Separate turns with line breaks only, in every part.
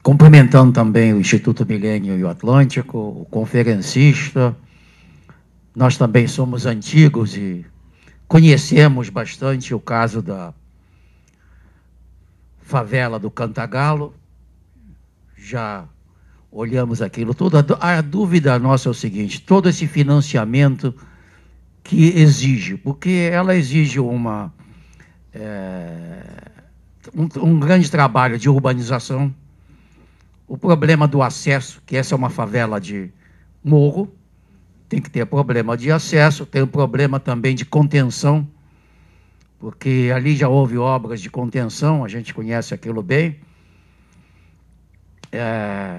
Cumprimentando também o Instituto Milênio e o Atlântico, o conferencista. Nós também somos antigos e conhecemos bastante o caso da favela do Cantagalo. Já olhamos aquilo tudo. A dúvida nossa é o seguinte: todo esse financiamento que exige, porque ela exige um grande trabalho de urbanização, o problema do acesso, que essa é uma favela de morro, tem que ter problema de acesso, tem o problema também de contenção, porque ali já houve obras de contenção, a gente conhece aquilo bem.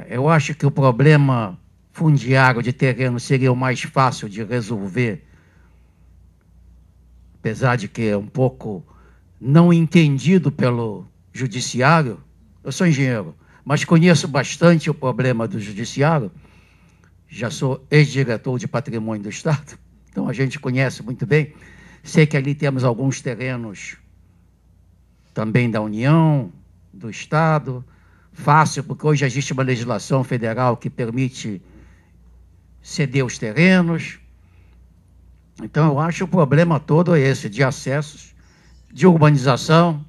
Eu acho que o problema fundiário de terreno seria o mais fácil de resolver, apesar de que é um pouco não entendido pelo judiciário. Eu sou engenheiro, mas conheço bastante o problema do judiciário. Já sou ex-diretor de patrimônio do Estado, então a gente conhece muito bem. Sei que ali temos alguns terrenos também da União, do Estado. Fácil, porque hoje existe uma legislação federal que permite ceder os terrenos. Então, eu acho que o problema todo é esse, de acessos, de urbanização,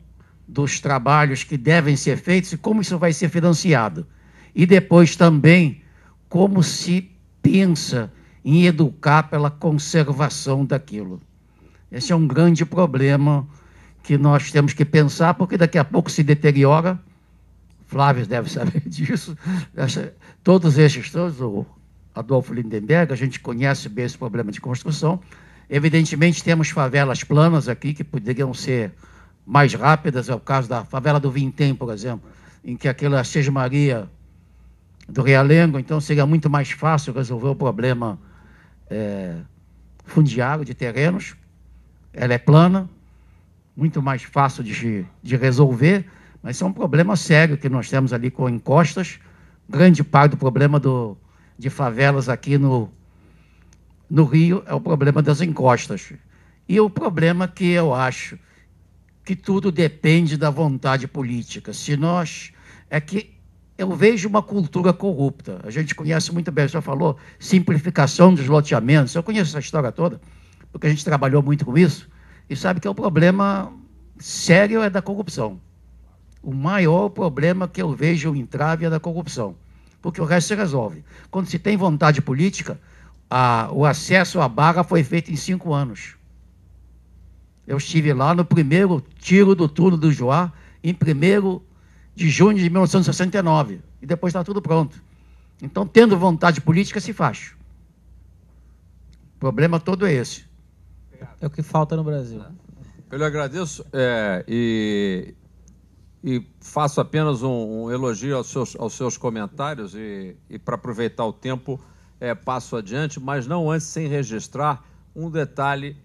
dos trabalhos que devem ser feitos e como isso vai ser financiado. E depois também, como se pensa em educar pela conservação daquilo. Esse é um grande problema que nós temos que pensar, porque daqui a pouco se deteriora. Flávio deve saber disso. Todos, o Adolfo Lindenberg, a gente conhece bem esse problema de construção. Evidentemente, temos favelas planas aqui que poderiam ser mais rápidas. É o caso da favela do Vintém, por exemplo, em que aquela Sesmaria do Realengo, então seria muito mais fácil resolver o problema fundiário de terrenos. Ela é plana, muito mais fácil de resolver, mas é um problema sério que nós temos ali com encostas. Grande parte do problema de favelas aqui no Rio é o problema das encostas. E o problema que eu acho que tudo depende da vontade política. É que eu vejo uma cultura corrupta. A gente conhece muito bem, você falou, simplificação dos loteamentos. Eu conheço essa história toda, porque a gente trabalhou muito com isso, e sabe que o problema sério é da corrupção. O maior problema que eu vejo o entrave é da corrupção, porque o resto se resolve. Quando se tem vontade política, o acesso à barra foi feito em 5 anos. Eu estive lá no primeiro tiro do turno do Joá, em 1º de junho de 1969, e depois está tudo pronto. Então, tendo vontade política, se faz. O problema todo é esse.
É o que falta no Brasil.
Eu lhe agradeço e faço apenas um elogio aos seus comentários e para aproveitar o tempo, passo adiante, mas não antes sem registrar um detalhe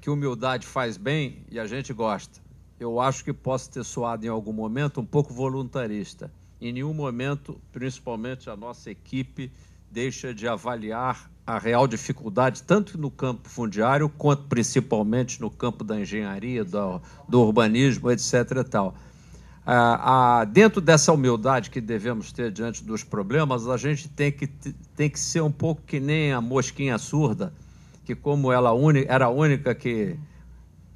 que humildade faz bem e a gente gosta. Eu acho que posso ter soado em algum momento um pouco voluntarista. Em nenhum momento, principalmente a nossa equipe, deixa de avaliar a real dificuldade, tanto no campo fundiário, quanto principalmente no campo da engenharia, do urbanismo, etc. E tal. Dentro dessa humildade que devemos ter diante dos problemas, a gente tem que ser um pouco que nem a mosquinha surda, que como ela era a única que,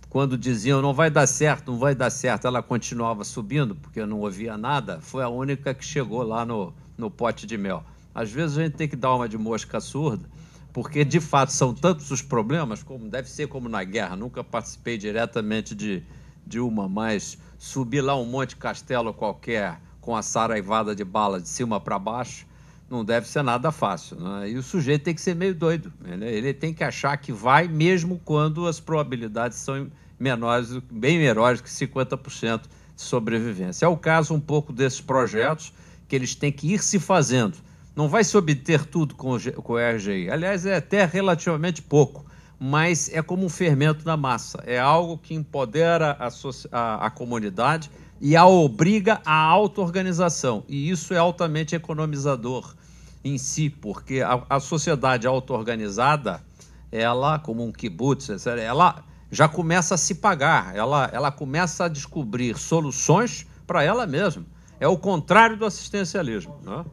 quando diziam não vai dar certo, não vai dar certo, ela continuava subindo, porque não ouvia nada, foi a única que chegou lá no pote de mel. Às vezes a gente tem que dar uma de mosca surda, porque de fato são tantos os problemas, como deve ser como na guerra. Nunca participei diretamente de uma, mas subir lá um monte castelo qualquer com a saraivada de bala de cima para baixo não deve ser nada fácil, né? E o sujeito tem que ser meio doido, ele tem que achar que vai, mesmo quando as probabilidades são menores, bem menores que 50% de sobrevivência. É o caso um pouco desses projetos, que eles têm que ir se fazendo. Não vai se obter tudo com o RGI. Aliás, é até relativamente pouco, mas é como um fermento na massa. É algo que empodera a comunidade e a obriga à auto-organização. E isso é altamente economizador em si, porque a sociedade auto-organizada, ela, como um kibutz, ela já começa a se pagar, ela começa a descobrir soluções para ela mesma. É o contrário do assistencialismo. Né?